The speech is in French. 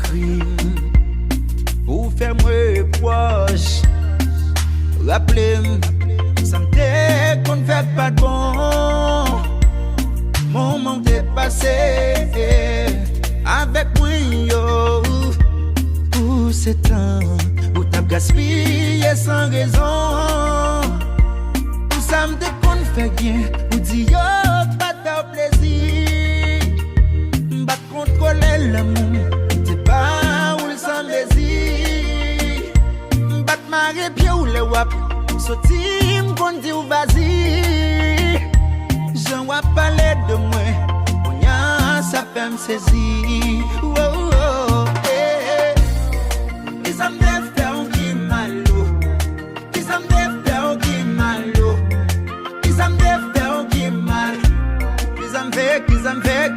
crime pour faire moi proche. Rappelez-moi, ça me dit qu'on ne fait pas de bon. Moment dépassé avec moi, yo. Pour ce temps où t'as gaspillé sans raison. Où ça me dit qu'on ne fait rien. Où dit yo, pas de plaisir. M'bat contrôler l'amour. T'es pas où le sans désir. M'bat marrer pied ou le wap. Sorti m'gon dit ou vas-y. J'en vois parler de moi. On y a ça fait me saisir. Oh, oh, eh, eh. Ils ont fait un qui malo. Ils ont fait un qui malo. Ils ont fait un qui mal. Ils ont fait